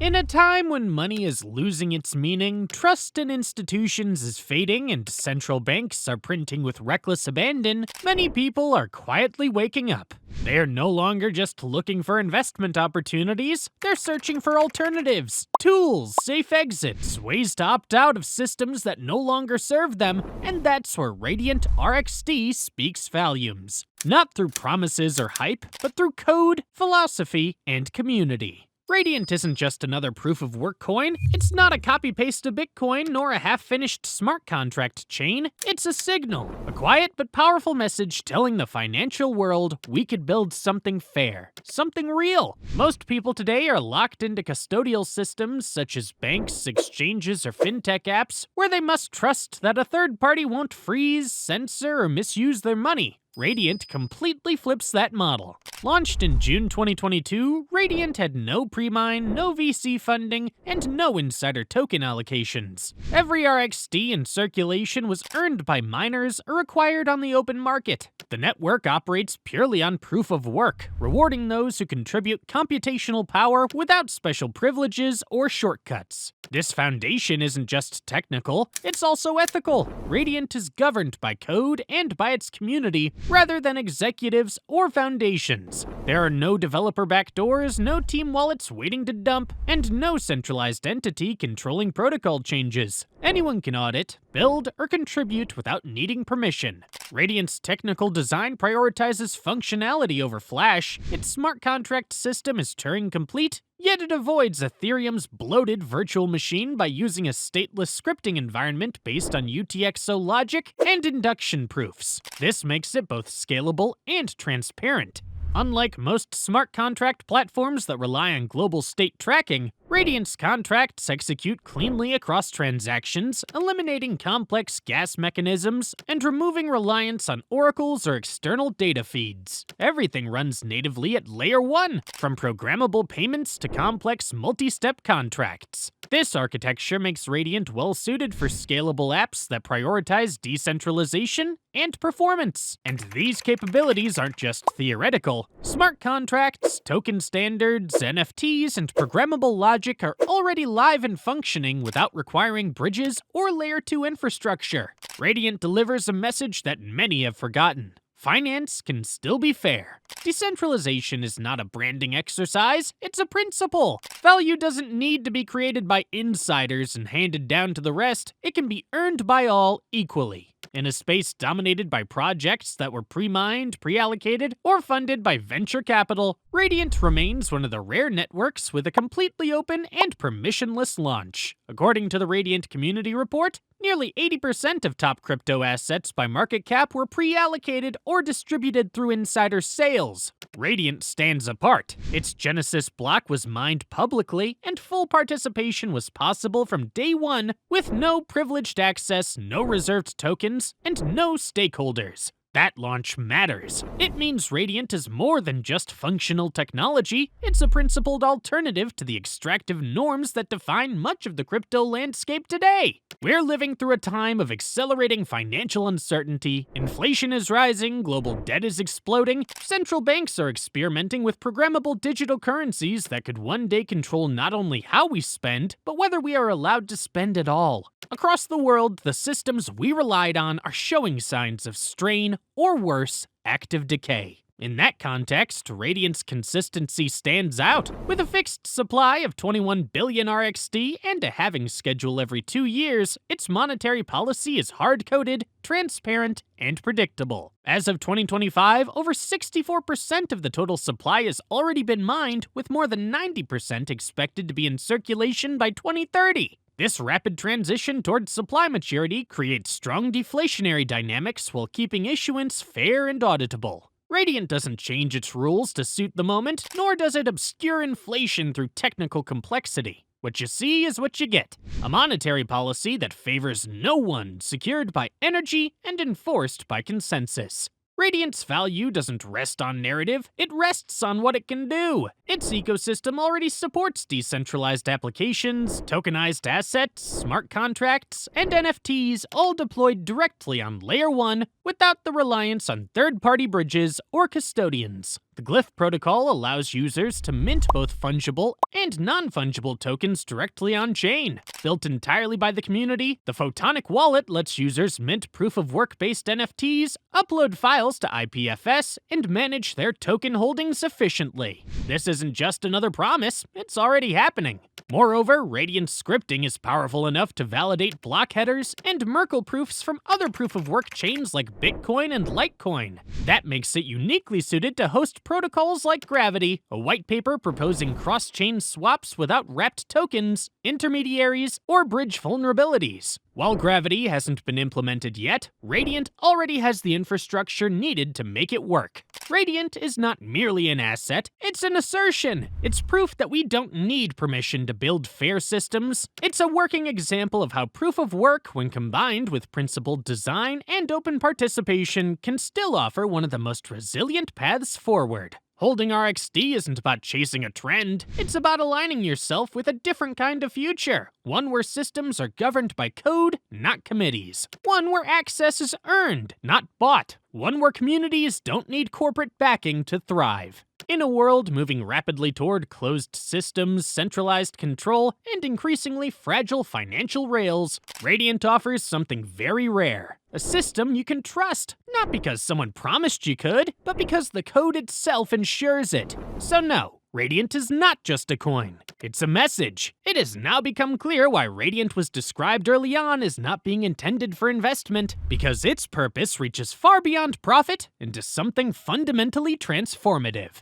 In a time when money is losing its meaning, trust in institutions is fading, and central banks are printing with reckless abandon, many people are quietly waking up. They are no longer just looking for investment opportunities, they're searching for alternatives, tools, safe exits, ways to opt out of systems that no longer serve them, and that's where Radiant RXD speaks volumes. Not through promises or hype, but through code, philosophy, and community. Radiant isn't just another proof-of-work coin, it's not a copy-paste of Bitcoin nor a half-finished smart contract chain, it's a signal. A quiet but powerful message telling the financial world we could build something fair, something real. Most people today are locked into custodial systems such as banks, exchanges, or fintech apps, where they must trust that a third party won't freeze, censor, or misuse their money. Radiant completely flips that model. Launched in June 2022, Radiant had no pre-mine, no VC funding, and no insider token allocations. Every RXD in circulation was earned by miners or acquired on the open market. The network operates purely on proof of work, rewarding those who contribute computational power without special privileges or shortcuts. This foundation isn't just technical, it's also ethical. Radiant is governed by code and by its community, rather than executives or foundations. There are no developer backdoors, no team wallets waiting to dump, and no centralized entity controlling protocol changes. Anyone can audit, build, or contribute without needing permission. Radiant's technical design prioritizes functionality over flash. Its smart contract system is Turing complete, yet it avoids Ethereum's bloated virtual machine by using a stateless scripting environment based on UTXO logic and induction proofs. This makes it both scalable and transparent. Unlike most smart contract platforms that rely on global state tracking, Radiant's contracts execute cleanly across transactions, eliminating complex gas mechanisms and removing reliance on oracles or external data feeds. Everything runs natively at Layer 1, from programmable payments to complex multi-step contracts. This architecture makes Radiant well-suited for scalable apps that prioritize decentralization and performance. And these capabilities aren't just theoretical. Smart contracts, token standards, NFTs, and programmable logic are already live and functioning without requiring bridges or Layer 2 infrastructure. Radiant delivers a message that many have forgotten. Finance can still be fair. Decentralization is not a branding exercise, it's a principle. Value doesn't need to be created by insiders and handed down to the rest, it can be earned by all equally. In a space dominated by projects that were pre-mined, pre-allocated, or funded by venture capital, Radiant remains one of the rare networks with a completely open and permissionless launch. According to the Radiant Community Report, nearly 80% of top crypto assets by market cap were pre-allocated or distributed through insider sales. Radiant stands apart. Its Genesis block was mined publicly, and full participation was possible from day one with no privileged access, no reserved tokens, and no stakeholders. That launch matters. It means Radiant is more than just functional technology, it's a principled alternative to the extractive norms that define much of the crypto landscape today. We're living through a time of accelerating financial uncertainty, inflation is rising, global debt is exploding, central banks are experimenting with programmable digital currencies that could one day control not only how we spend, but whether we are allowed to spend at all. Across the world, the systems we relied on are showing signs of strain, or worse, active decay. In that context, Radiant's consistency stands out. With a fixed supply of 21 billion RXD and a halving schedule every 2 years, its monetary policy is hard-coded, transparent, and predictable. As of 2025, over 64% of the total supply has already been mined, with more than 90% expected to be in circulation by 2030. This rapid transition towards supply maturity creates strong deflationary dynamics while keeping issuance fair and auditable. Radiant doesn't change its rules to suit the moment, nor does it obscure inflation through technical complexity. What you see is what you get. A monetary policy that favors no one, secured by energy and enforced by consensus. Radiant's value doesn't rest on narrative, it rests on what it can do. Its ecosystem already supports decentralized applications, tokenized assets, smart contracts, and NFTs all deployed directly on Layer 1 without the reliance on third-party bridges or custodians. The Glyph protocol allows users to mint both fungible and non-fungible tokens directly on-chain. Built entirely by the community, the Photonic wallet lets users mint proof-of-work-based NFTs, upload files to IPFS, and manage their token holdings efficiently. This isn't just another promise, it's already happening. Moreover, Radiant scripting is powerful enough to validate block headers and Merkle proofs from other proof-of-work chains like Bitcoin and Litecoin. That makes it uniquely suited to host protocols like Gravity, a white paper proposing cross-chain swaps without wrapped tokens, intermediaries, or bridge vulnerabilities. While Gravity hasn't been implemented yet, Radiant already has the infrastructure needed to make it work. Radiant is not merely an asset, it's an assertion. It's proof that we don't need permission to build fair systems. It's a working example of how proof of work, when combined with principled design and open participation, can still offer one of the most resilient paths forward. Holding RXD isn't about chasing a trend, it's about aligning yourself with a different kind of future. One where systems are governed by code, not committees. One where access is earned, not bought. One where communities don't need corporate backing to thrive. In a world moving rapidly toward closed systems, centralized control, and increasingly fragile financial rails, Radiant offers something very rare. A system you can trust, not because someone promised you could, but because the code itself ensures it. So no, Radiant is not just a coin. It's a message. It has now become clear why Radiant was described early on as not being intended for investment, because its purpose reaches far beyond profit into something fundamentally transformative.